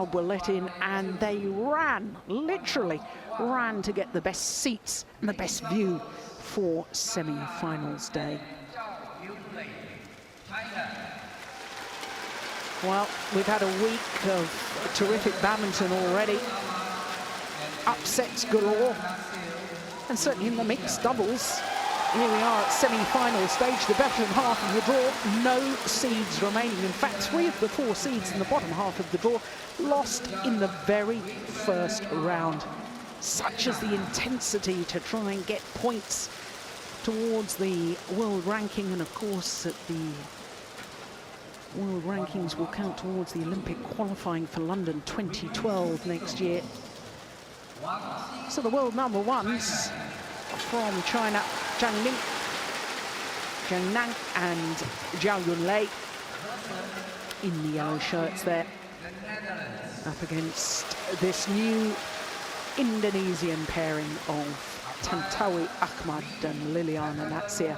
crowd were let in, and they ran, literally ran to get the best seats and the best view for semi-finals day. Well, we've had a week of terrific badminton already. Upsets galore. And certainly in the mixed doubles, here we are at semi-final stage, the bottom half of the draw, no seeds remaining. In fact, 3 of the 4 seeds in the bottom half of the draw lost in the very first round. Such is the intensity to try and get points towards the world ranking, and of course at the world rankings will count towards the Olympic qualifying for London 2012 next year. So the world number ones from China, ZHANG and ZHANG Yunlei in the yellow shirts there, up against this new Indonesian pairing of Tantowi Ahmad and Liliyana NATSIR.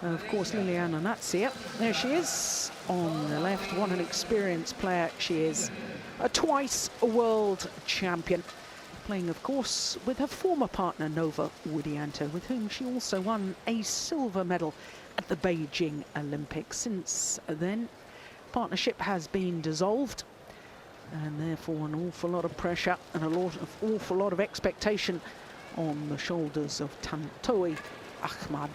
Of course, Liliyana NATSIR, there she is on the left. What an experienced player she is. Twice a world champion. Playing, of course, with her former partner, Nova Widianto, with whom she also won a silver medal at the Beijing Olympics. Since then, partnership has been dissolved, and therefore an awful lot of pressure and awful lot of expectation on the shoulders of Tantowi Ahmad.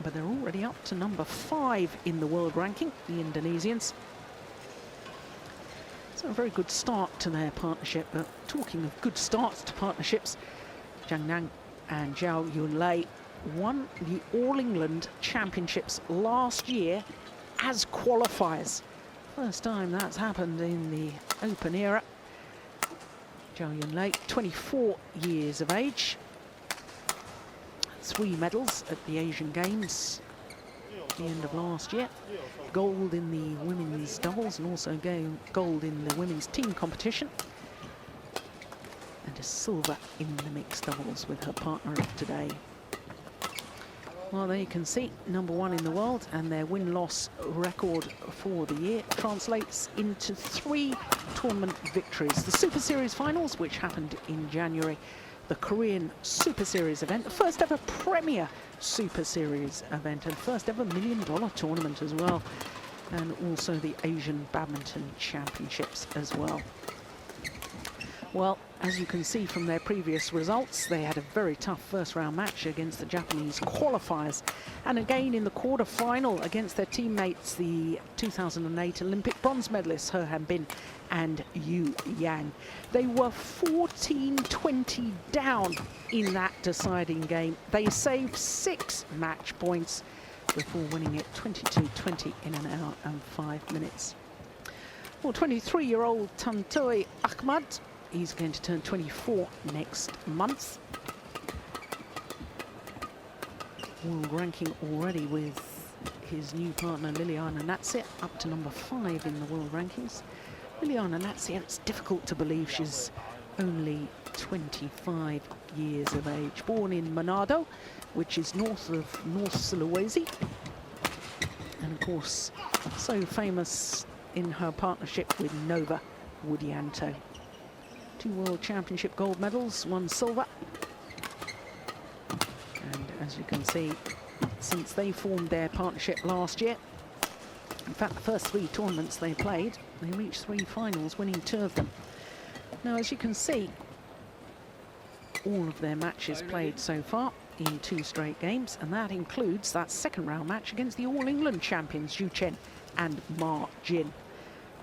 But they're already up to number 5 in the world ranking, the Indonesians. So a very good start to their partnership. But talking of good starts to partnerships, ZHANG and ZHANG Yunlei won the All England Championships last year as qualifiers. First time that's happened in the Open era. ZHANG Yunlei, 24 years of age. 3 medals at the Asian Games at the end of last year. Gold in the women's doubles and also gold in the women's team competition. And a silver in the mixed doubles with her partner of today. Well, there you can see, number 1 in the world, and their win-loss record for the year translates into 3 tournament victories. The Super Series finals, which happened in January, the Korean Super Series event, the first ever Premier Super Series event, and first ever $1 million tournament as well, and also the Asian Badminton Championships as well. Well, as you can see from their previous results, they had a very tough first round match against the Japanese qualifiers, and again in the quarter-final against their teammates, the 2008 Olympic bronze medalists He Han-bin and Yu Yang. They were 14-20 down in that deciding game. They saved 6 match points before winning it 22-20 in an hour and 5 minutes. Well, 23-year-old Tantowi Ahmad, he's going to turn 24 next month. World ranking already with his new partner Liliyana NATSIR up to number 5 in the world rankings. Liliyana NATSIR, it's difficult to believe she's only 25 years of age. Born in Manado, which is north of North Sulawesi. And of course, so famous in her partnership with Nova Widianto. 2 World Championship gold medals, 1 silver. And as you can see, since they formed their partnership last year, in fact, the first 3 tournaments they played, they reached 3 finals, winning 2 of them. Now, as you can see, all of their matches played so far in 2 straight games, and that includes that second round match against the All England champions Zhu Chen and Ma Jin.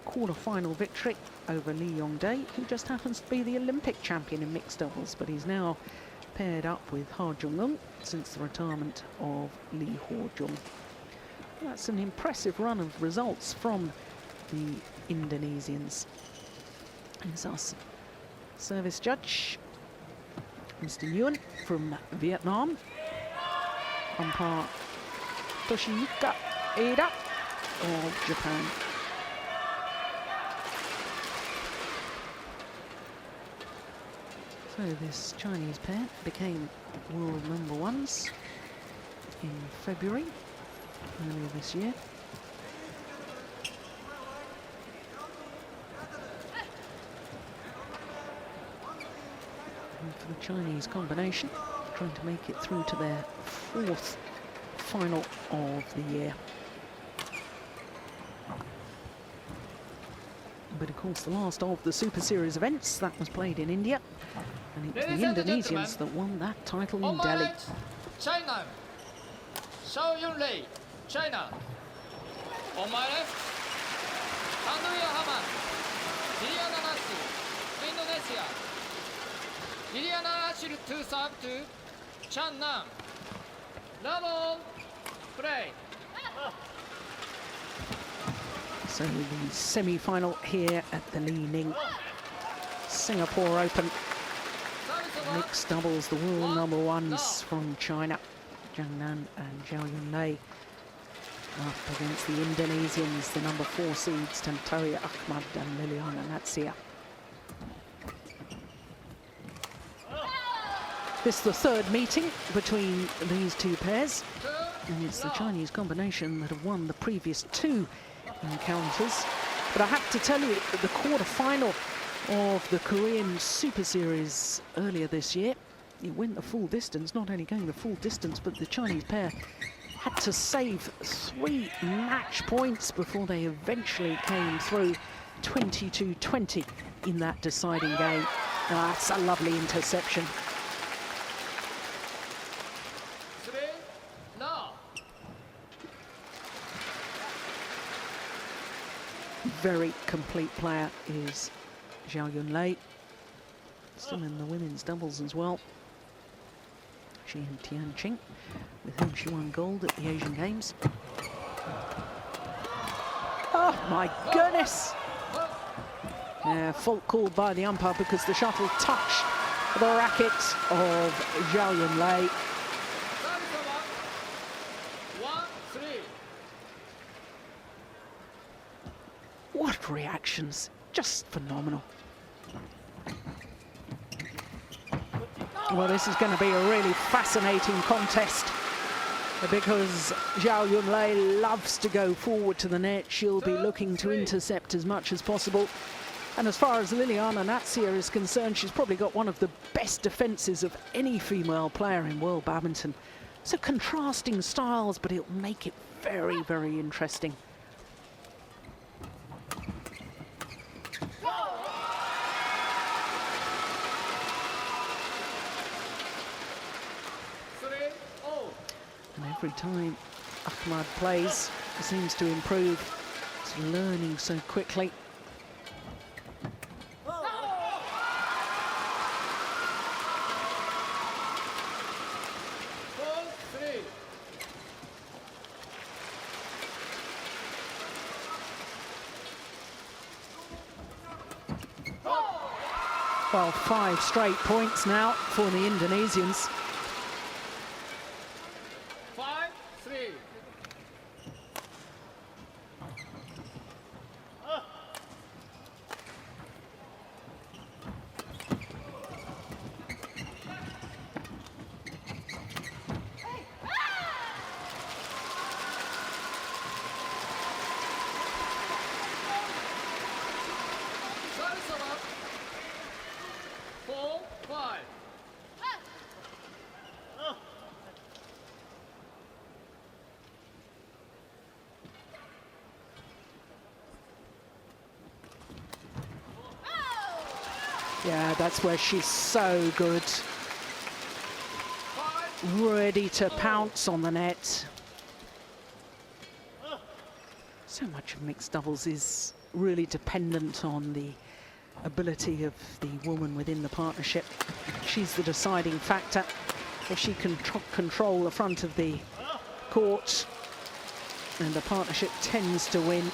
Quarter-final victory over Lee Yong-dae, who just happens to be the Olympic champion in mixed doubles, but he's now paired up with Ha Jung-eun since the retirement of Lee Ho-jung. That's an impressive run of results from the Indonesians. Here's our service judge, Mr. Nguyen from Vietnam. Umpire Toshiyuka Eda of Japan. So this Chinese pair became world number 1s in February earlier this year. for the Chinese combination, trying to make it through to their 4th final of the year. But of course, the last of the Super Series events that was played in India, and it's the Indonesians that won that title in Delhi. China, ZHANG Yunlei, China. On my left, AHMAD, Liliyana NATSIR, Indonesia. Liliyana NATSIR to serve to Nan ZHANG, play. So the semi-final here at the Li Ning Singapore Open. Mixed doubles, the world number ones from China, Nan ZHANG Yunlei, up against the Indonesians, the number 4 seeds, AHMAD and Liliyana NATSIR. This is the 3rd meeting between these two pairs, and it's the Chinese combination that have won the previous 2 encounters. But I have to tell you that the quarter-final of the Korean Super Series earlier this year, it went the full distance, not only going the full distance, but the Chinese pair had to save 3 match points before they eventually came through 22-20 in that deciding game. That's a lovely interception. Very complete player is ZHANG Yunlei, still in the women's doubles as well. She and Tianqing, with whom she won gold at the Asian Games. Oh my goodness! Yeah, fault called by the umpire because the shuttle touched the racket of ZHANG Yunlei. What reactions, just phenomenal. Well, this is going to be a really fascinating contest because ZHANG Yunlei loves to go forward to the net. She'll be looking to intercept as much as possible. And as far as Liliyana NATSIR is concerned, she's probably got one of the best defences of any female player in world badminton. So contrasting styles, but it'll make it very, very interesting. And every time AHMAD plays, he seems to improve. He's learning so quickly. Well, 5 straight points now for the Indonesians. 5-3. Yeah, that's where she's so good. Ready to pounce on the net. So much of mixed doubles is really dependent on the ability of the woman within the partnership. She's the deciding factor. If she can control the front of the court, then the partnership tends to win.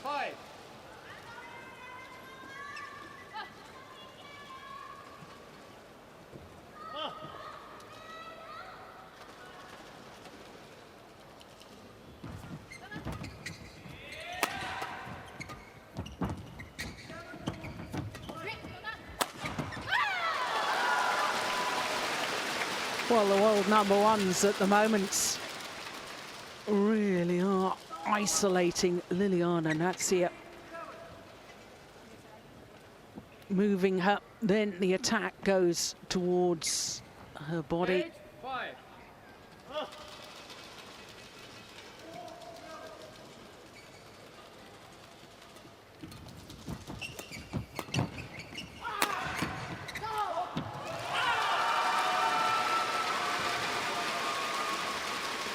6-5. Well, the world number ones at the moment really are isolating Liliyana NATSIR. Moving her, then the attack goes towards her body. 8-5.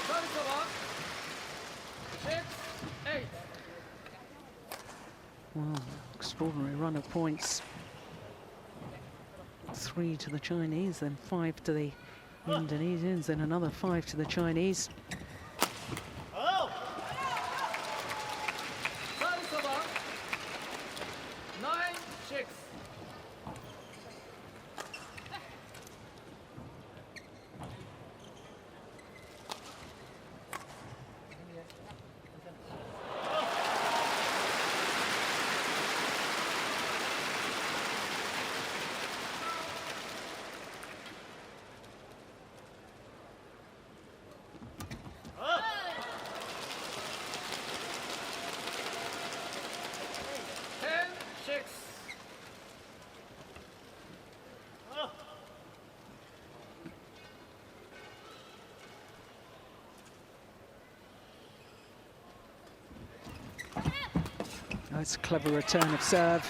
Service over. 6-8. Well, extraordinary run of points. 3 to the Chinese, then 5 to the Indonesians, then another 5 to the Chinese. Service over. 9-6. That's a clever return of serve.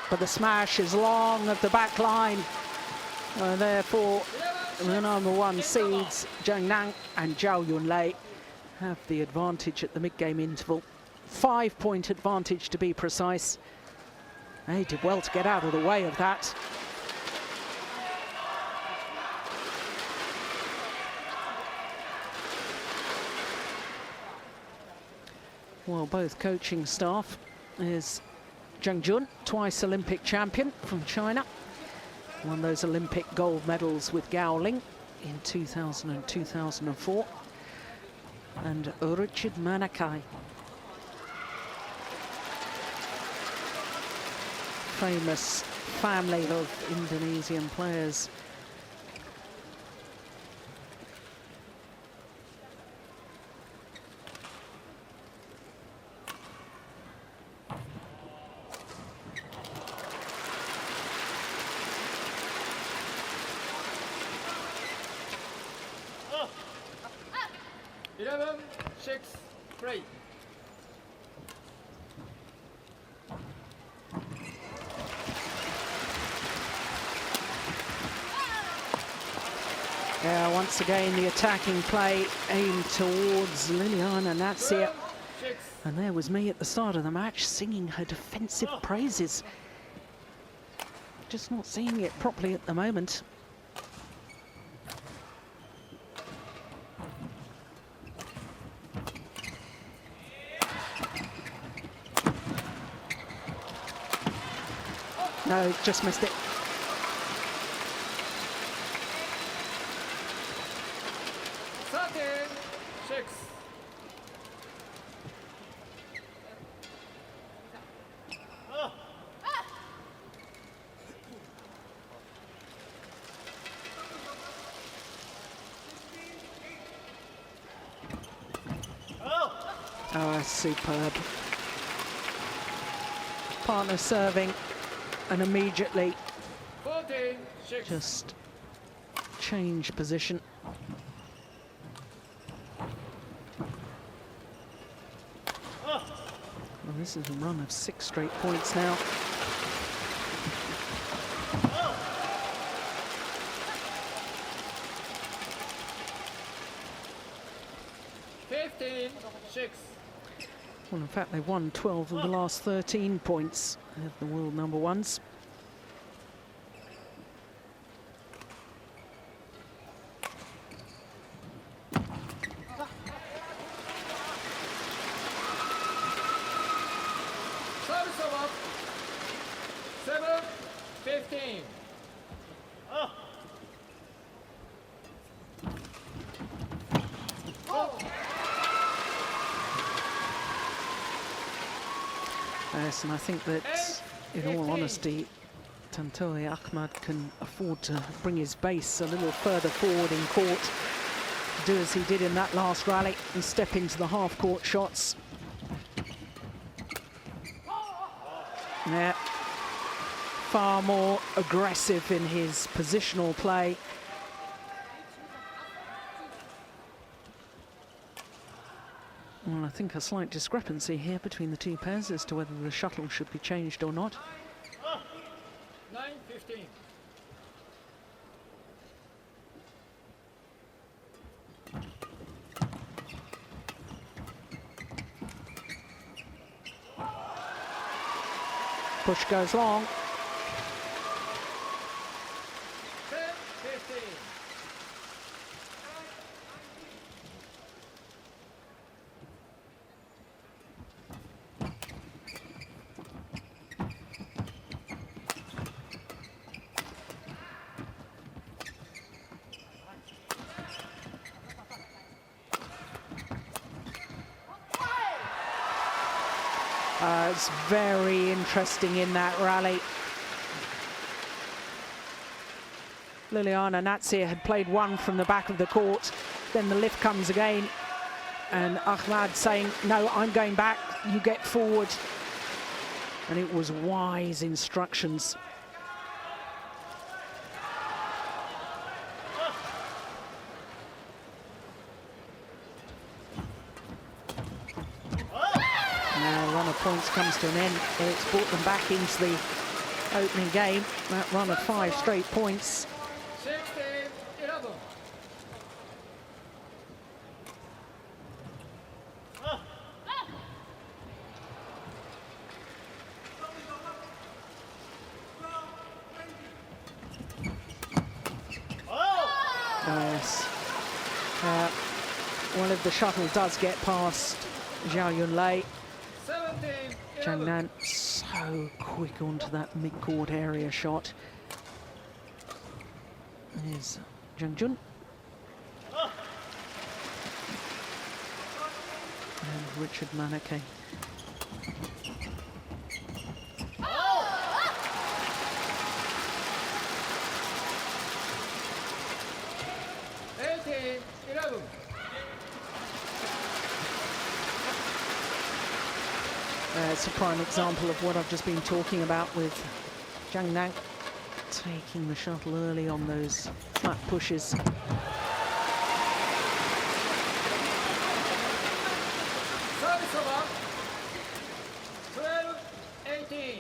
But the smash is long at the back line. Therefore, the number one seeds, ZHANG and ZHAO Yunlei, have the advantage at the mid-game interval. 5-point advantage to be precise. They did well to get out of the way of that. Well, both coaching staff is Zhang Jun, twice Olympic champion from China. Won those Olympic gold medals with Gowling in 2000 and 2004. And Richard Manakai, famous family of Indonesian players. Break. Once again, the attacking play aimed towards Liliyana NATSIR. And there was me at the start of the match singing her defensive praises. Just not seeing it properly at the moment. No, just missed it. Oh, that's superb. Partner serving and immediately just change position. Well, this is a run of 6 straight points now. Well, in fact, they won 12 of the last 13 points of the world number ones. Service over. 7-15. Yes, and I think that, in all honesty, Tantoy Ahmad can afford to bring his base a little further forward in court, do as he did in that last rally and step into the half-court shots. Yeah, far more aggressive in his positional play. Well, I think a slight discrepancy here between the two pairs as to whether the shuttle should be changed or not. 9-15. Push goes long. 10-15. It's very interesting in that rally. Liliyana NATSIR had played one from the back of the court. Then the lift comes again. And AHMAD saying, no, I'm going back, you get forward. And it was wise instructions. Now, run of points comes to an end. It's brought them back into the opening game. That run of 5 straight points. 16-11. Yes. Well, if the shuttle does get past ZHANG Yunlei, 17-11. ZHANG Nan so quick onto that mid-court area shot. There's Zhang Jun. And Richard Manake. It's a prime example of what I've just been talking about with ZHANG Nan taking the shuttle early on those flat pushes. Service over. 12-18.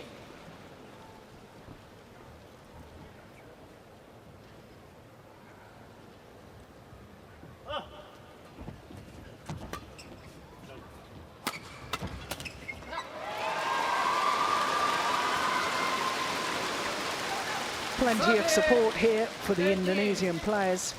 Plenty of support here for the Indonesian players.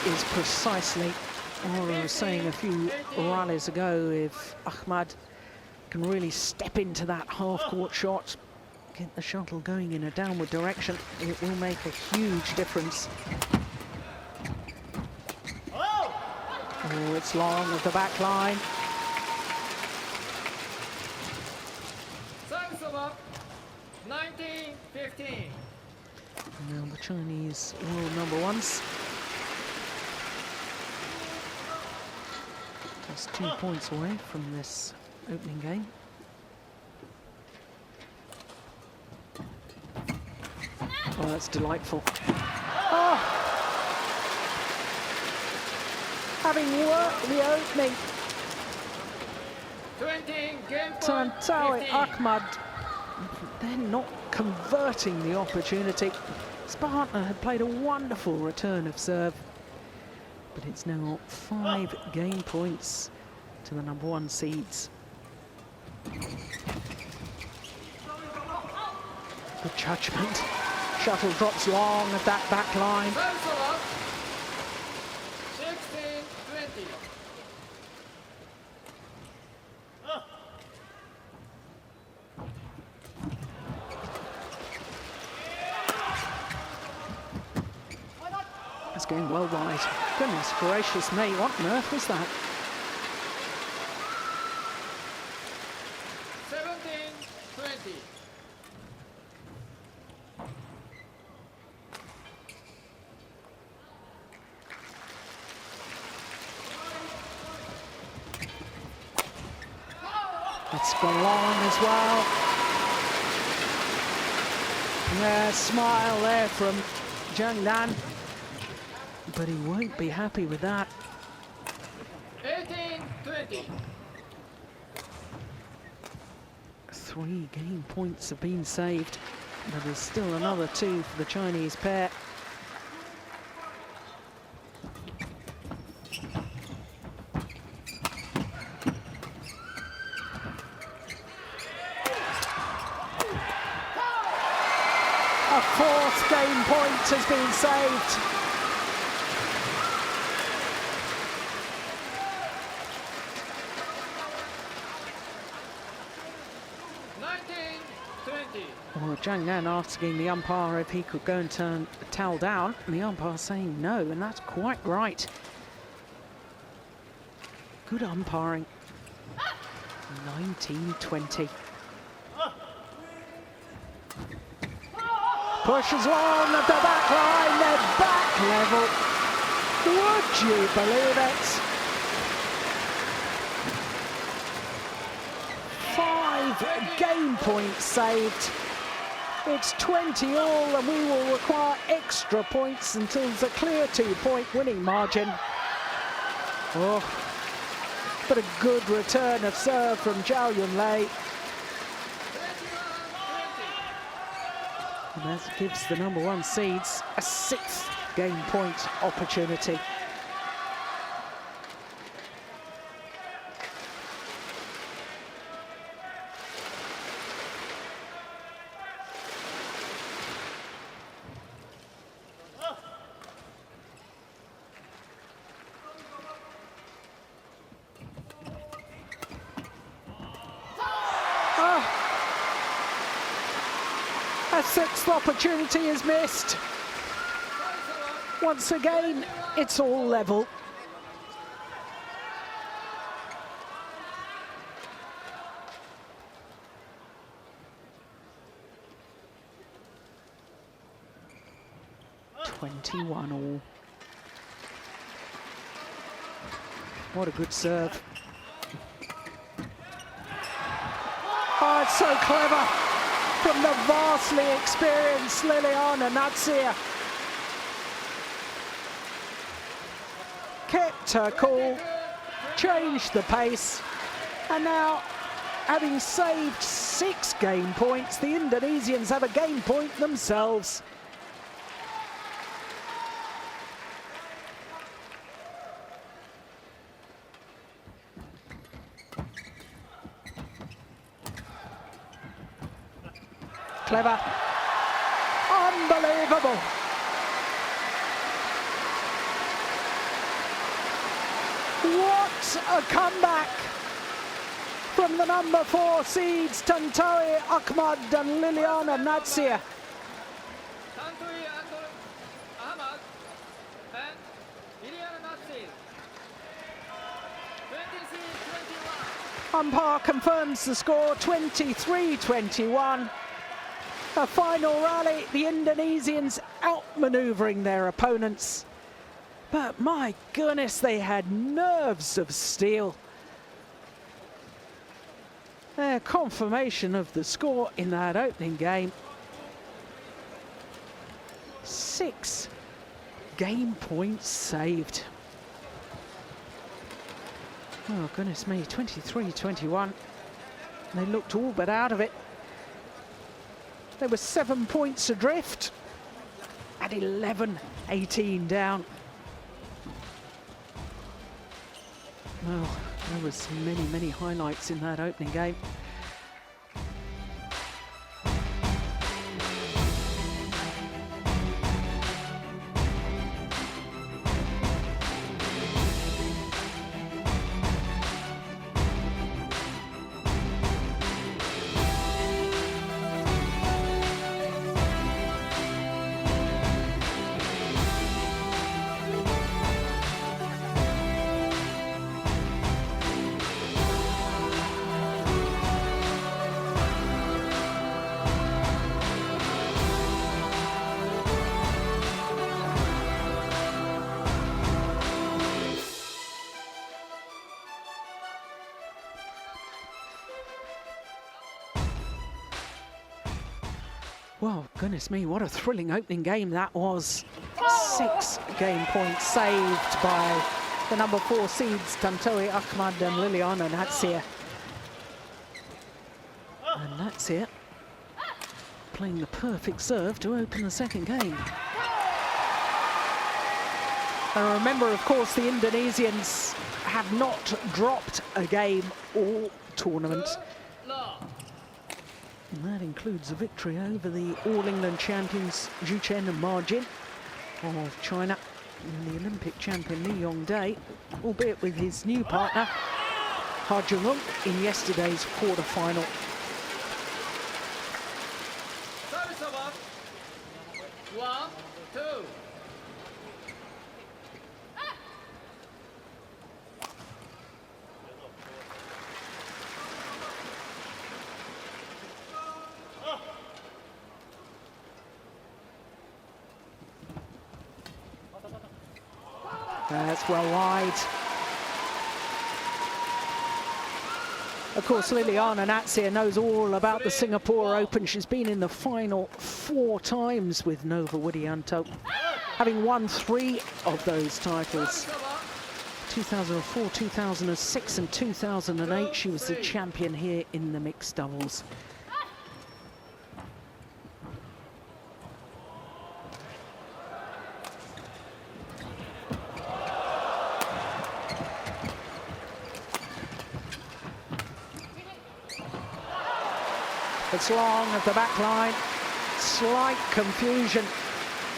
Is precisely what I was saying a few rallies ago. If AHMAD can really step into that half-court shot, get the shuttle going in a downward direction, it will make a huge difference. Oh, it's long of the back line. Service over. 19-15. Now the Chinese world number ones. Just 2 points away from this opening game. Oh, that's delightful. Oh! Having worked the opening, 20 game point. Tantoy 15. AHMAD, they're not converting the opportunity. His partner had played a wonderful return of serve. But it's now 5 game points to the number 1 seeds. Good judgment. Shuttle drops long at that back line. Service over. 16-20. It's going well wide. Goodness gracious me, what on earth was that? 17-20. It's gone long as well. Yeah, smile there from Zhang Nan. But he won't be happy with that. 18-20. 3 game points have been saved, but there's still another 2 for the Chinese pair. A 4th game point has been saved. Well, Zhang Nan asking the umpire if he could go and turn the towel down, and the umpire saying no, and that's quite right. Good umpiring. 19-20. Pushes long at the back line, they're back level. Would you believe it? 5 game points saved. It's 20 all, and we will require extra points until it's a clear 2-point winning margin. Oh, but a good return of serve from ZHANG Yunlei. And that gives the number 1 seeds a 6th game point opportunity. A 6th opportunity is missed. Once again, it's all level. (21 all). What a good serve. Oh, it's so clever from the vastly experienced Liliyana NATSIR. Kept her cool, changed the pace, and now, having saved 6 game points, the Indonesians have a game point themselves. Clever. Unbelievable. What a comeback from the number 4 seeds, Tantowi, AHMAD and Liliyana NATSIR. Tantowi and AHMAD and Liliyana NATSIR. 23-21. Umpire confirms the score, 23-21. A final rally, the Indonesians outmaneuvering their opponents. But my goodness, they had nerves of steel. Their confirmation of the score in that opening game. 6 game points saved. Oh goodness me, 23-21. They looked all but out of it. They were 7 points adrift at 11-18 down. Well, there was many highlights in that opening game. Well, goodness me, what a thrilling opening game that was. 6 game points saved by the number 4 seeds, Tantowi, AHMAD and Liliyana NATSIR. And NATSIR playing the perfect serve to open the second game. And remember, of course, the Indonesians have not dropped a game all tournament. And that includes a victory over the All England champions Zhu Chen and Ma Jin of China and the Olympic champion Lee Yong-dae, albeit with his new partner Ha Jung-eun in yesterday's quarter-final. Service over. 1, 2. That's well wide. Of course, Liliyana NATSIR knows all about the Singapore Open. She's been in the final 4 times with Nova Widianto, having won 3 of those titles. 2004, 2006 and 2008, she was the champion here in the mixed doubles. It's long at the back line. Slight confusion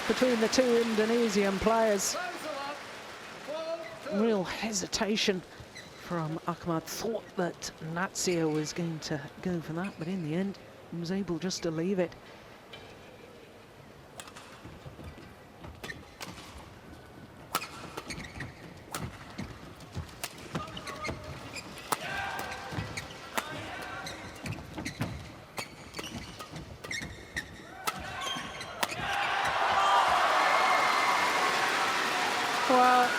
between the 2 Indonesian players. Real hesitation from AHMAD. Thought that NATSIR was going to go for that, but in the end, was able just to leave it. Well,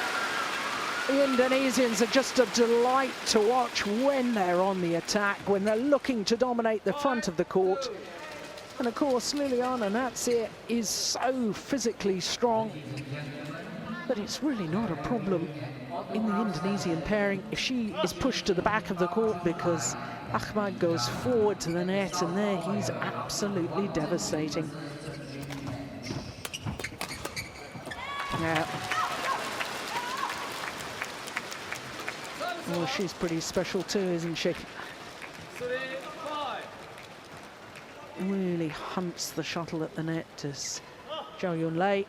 the Indonesians are just a delight to watch when they're on the attack, when they're looking to dominate the front of the court. And of course, Liliyana NATSIR is so physically strong that it's really not a problem in the Indonesian pairing if she is pushed to the back of the court, because AHMAD goes forward to the net, and there he's absolutely devastating. Yeah. Well, she's pretty special too, isn't she? 3-5. Really hunts the shuttle at the net as ZHANG Yunlei.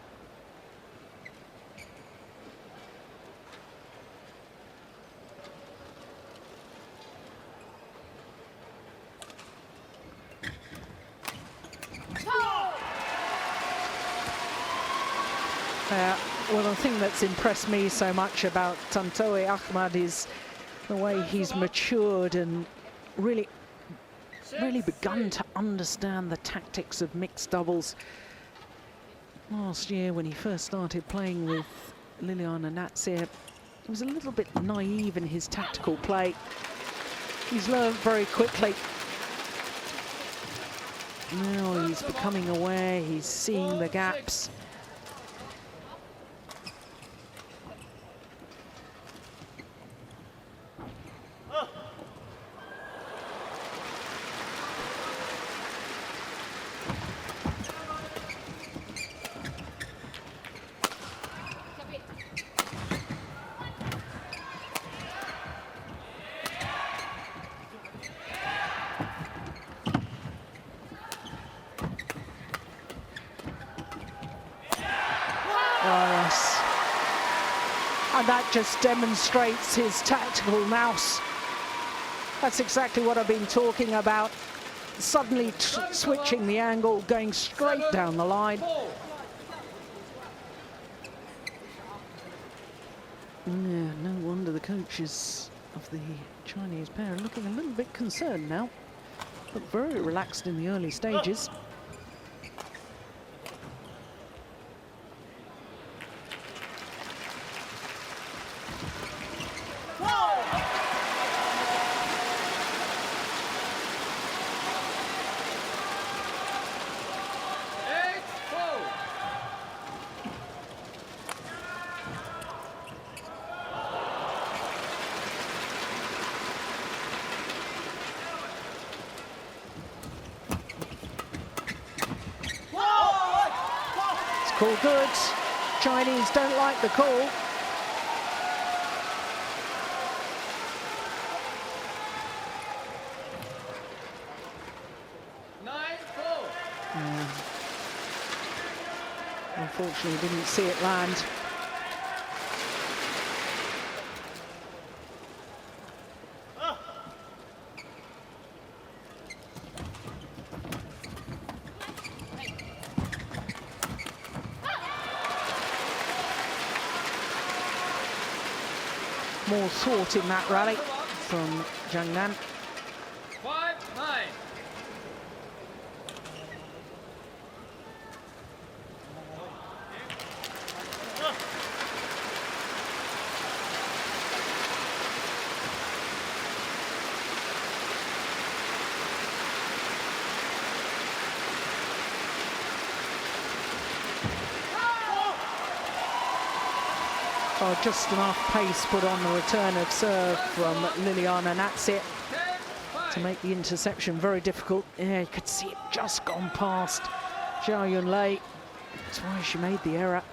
Well, the thing that's impressed me so much about Tantowi AHMAD is the way he's matured and really begun to understand the tactics of mixed doubles. Last year, when he first started playing with Liliyana NATSIR, he was a little bit naive in his tactical play. He's learned very quickly. Now he's becoming aware, he's seeing the gaps. And that just demonstrates his tactical nous. That's exactly what I've been talking about. Suddenly switching the angle, going straight down the line. Yeah, no wonder the coaches of the Chinese pair are looking a little bit concerned now. But very relaxed in the early stages. Call good. Chinese don't like the call. Unfortunately, didn't see it land. More thought in that rally from Zhang Nan. 5-9. Oh, just enough pace put on the return of serve from Liliyana NATSIR to make the interception very difficult. Yeah, you could see it just gone past ZHANG Yunlei. That's why she made the error.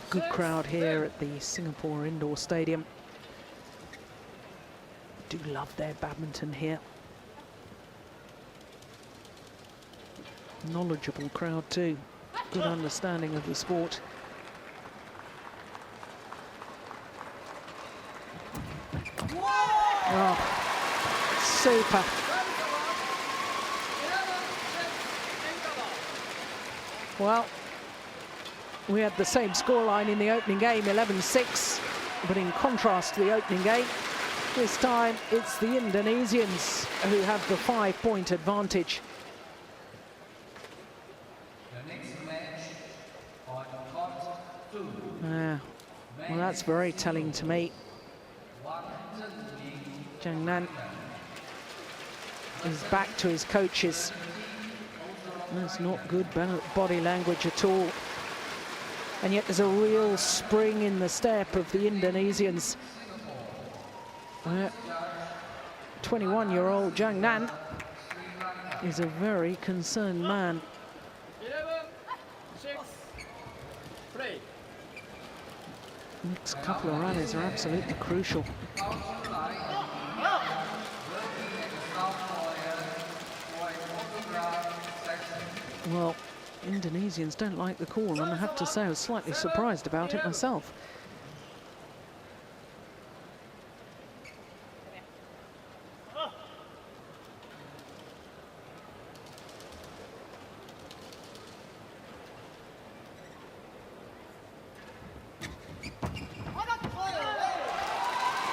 Good crowd here at the Singapore Indoor Stadium. Do love their badminton here. Knowledgeable crowd too. Good understanding of the sport. Oh, super. Well, we had the same scoreline in the opening game, 11-6, but in contrast to the opening game, this time it's the Indonesians who have the 5-point advantage. Well, that's very telling to me. Zhang Nan is back to his coaches. That's not good body language at all. And yet there's a real spring in the step of the Indonesians. 21-year-old Zhang Nan is a very concerned man. 11-6. Play. Next couple of rallies are absolutely crucial. Well, Indonesians don't like the call, and I have to say I was slightly surprised about it myself.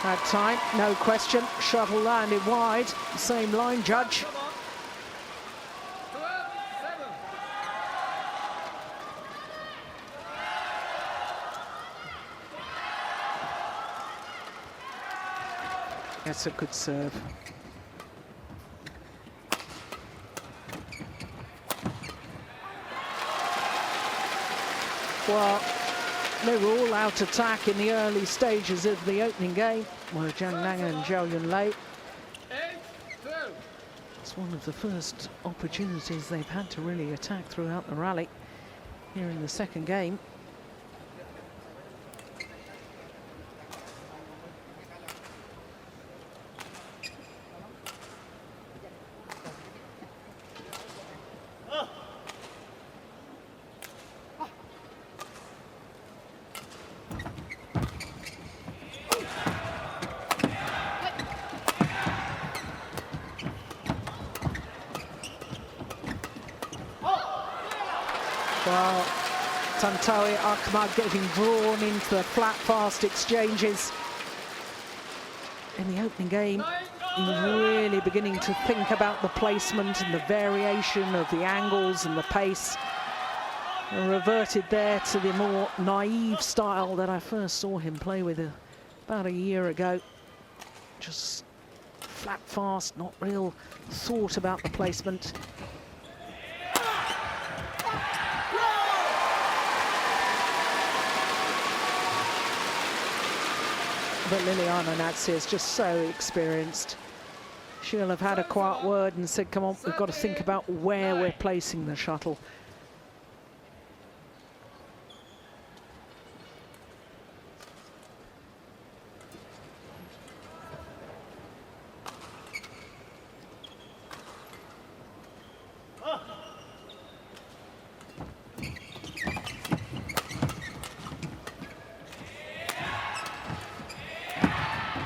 That time, no question, shuttle landed wide, same line judge. That's a good serve. Well, they were all out attack in the early stages of the opening game, where Zhang Nan and ZHANG Yunlei. It's one of the first opportunities they've had to really attack throughout the rally here in the second game. Well, Tantowi Ahmad getting drawn into the flat, fast exchanges. In the opening game, he was really beginning to think about the placement and the variation of the angles and the pace. And reverted there to the more naive style that I first saw him play with about a year ago. Just flat, fast, not real thought about the placement. But Liliyana NATSIR is just so experienced. She'll have had a quiet word and said, come on, we've got to think about where we're placing the shuttle.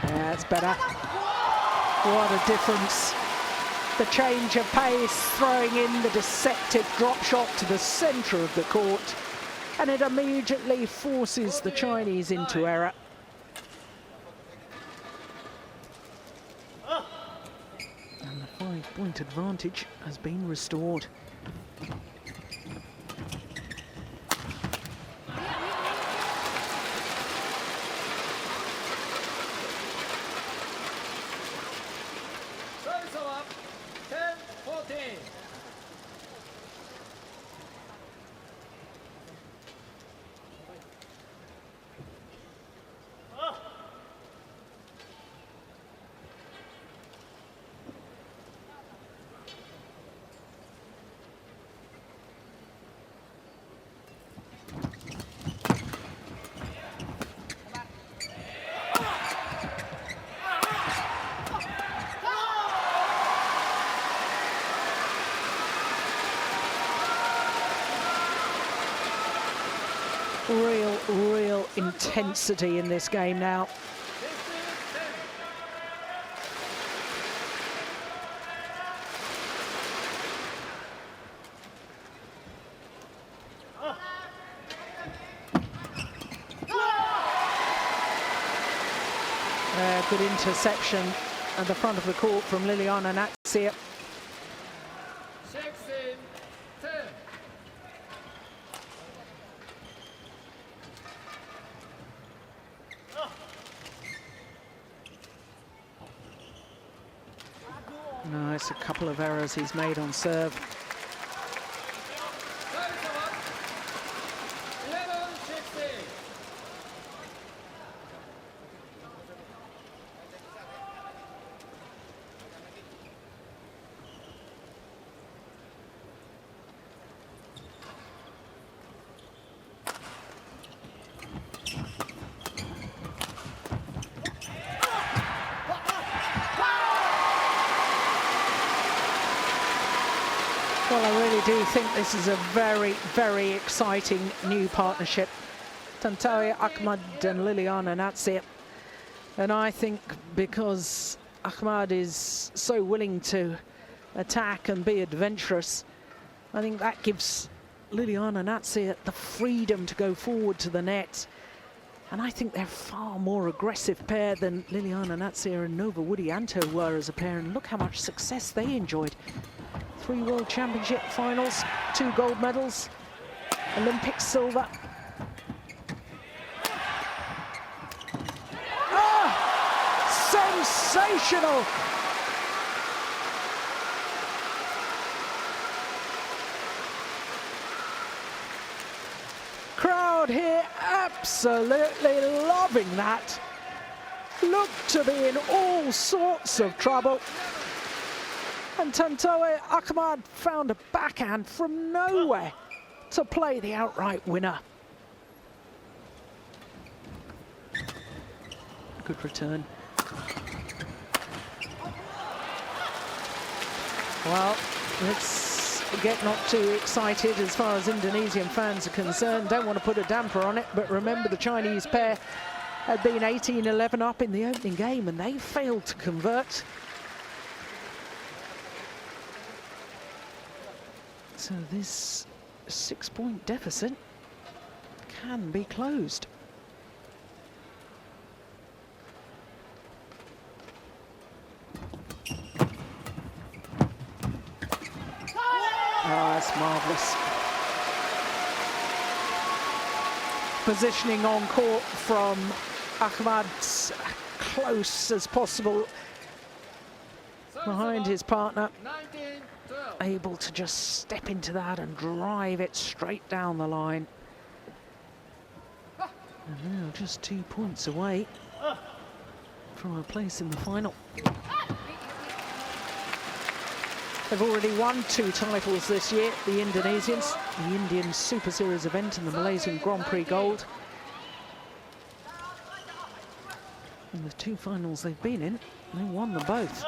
That's better. What a difference. The change of pace, throwing in the deceptive drop shot to the centre of the court, and it immediately forces the Chinese into error. And the 5-point advantage has been restored. Real intensity in this game now. Good interception at the front of the court from Liliyana NATSIR. 16-10. Nice, a couple of errors he's made on serve. 11-16. Well, I really do think this is a very exciting new partnership. Tantowi Ahmad and Liliyana NATSIR. And I think because Ahmad is so willing to attack and be adventurous, I think that gives Liliyana NATSIR the freedom to go forward to the net. And I think they're far more aggressive pair than Liliyana NATSIR and Nova Widianto were as a pair. And look how much success they enjoyed. 3 World Championship finals, 2 gold medals, Olympic silver. Sensational! Crowd here absolutely loving that. Look to be in all sorts of trouble. And Tantowi Ahmad found a backhand from nowhere to play the outright winner. Good return. Well, let's get not too excited as far as Indonesian fans are concerned. Don't want to put a damper on it, but remember the Chinese pair had been 18-11 up in the opening game and they failed to convert. So this 6-point deficit can be closed. Oh, that's marvellous. Positioning on court from AHMAD, close as possible behind his partner. 19-12. Able to just step into that and drive it straight down the line. And now just 2 points away from a place in the final. They've already won 2 titles this year, the Indonesians, the Indian Super Series event and the Malaysian Grand Prix Gold. And the 2 finals they've been in, they won them both.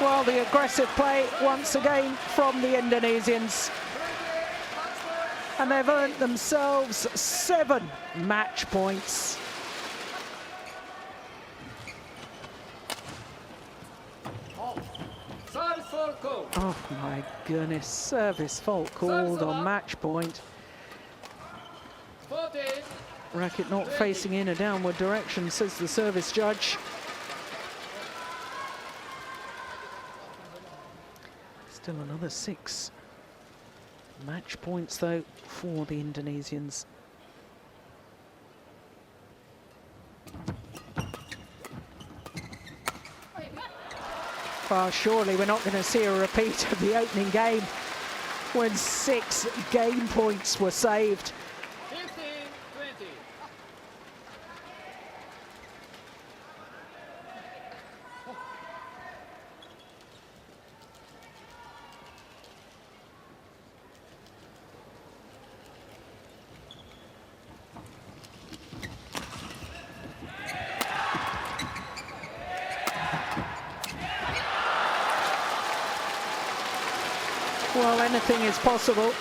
Well, the aggressive play once again from the Indonesians. And they've earned themselves 7 match points. Service fault call. Oh my goodness, service fault called on match point. 14. Racket not facing in a downward direction, says the service judge. Still another 6 match points though for the Indonesians. Well, surely we're not going to see a repeat of the opening game when 6 game points were saved. 15-20. Well, anything is possible.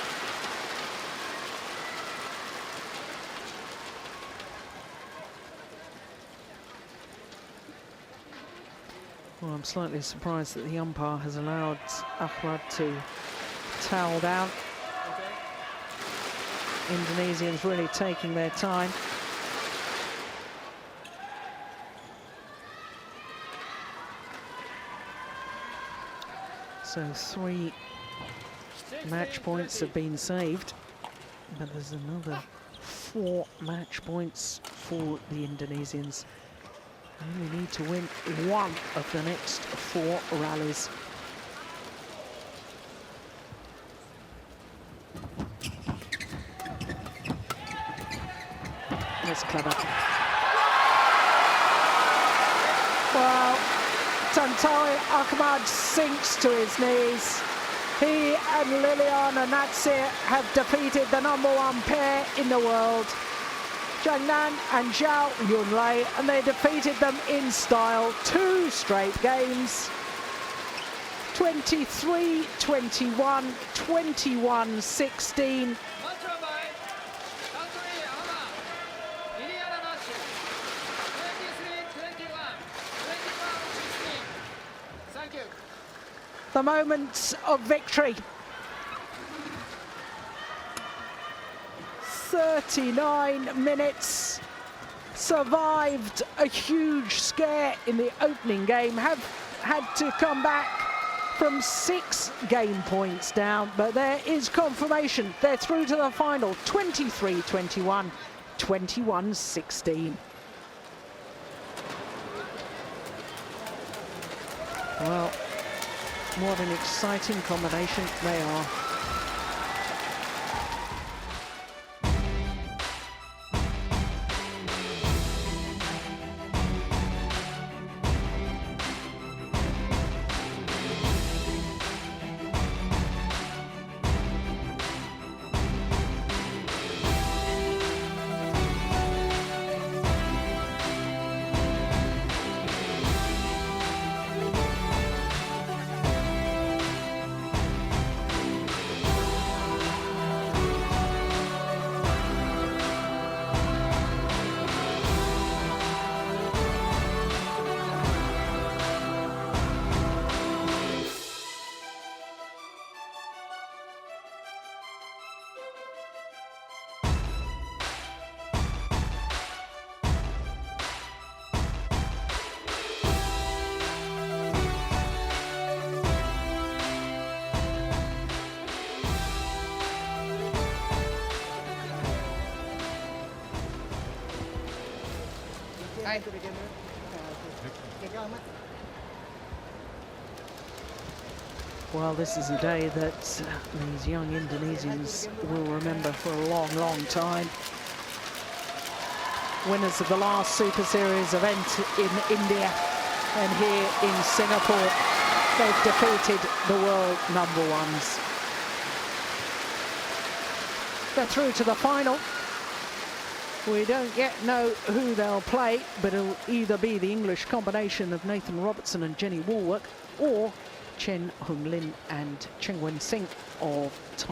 Well, I'm slightly surprised that the umpire has allowed AHMAD to towel down. Indonesians really taking their time. So 3 match points have been saved, but there's another 4 match points for the Indonesians. They only need to win 1 of the next 4 rallies. That's clever. Well, AHMAD sinks to his knees. He and Liliyana NATSIR have defeated the #1 pair in the world, Nan and ZHANG Yunlei, and they defeated them in style. 2 straight games. 23-21, 21-16. Control by country AHMAD. Liliyana NATSIR. 23-21, 21-16. Thank you. The moments of victory. 39 minutes, survived a huge scare in the opening game, have had to come back from 6 game points down, but there is confirmation. They're through to the final, 23-21, 21-16. Well, what an exciting combination they are. Well, this is a day that these young Indonesians will remember for a long, long time. Winners of the last Super Series event in India and here in Singapore. They've defeated the world #1s. They're through to the final. We don't yet know who they'll play, but it'll either be the English combination of Nathan Robertson and Jenny Woolwork or Chen Hunlin and Cheng Wen Sing of Thailand.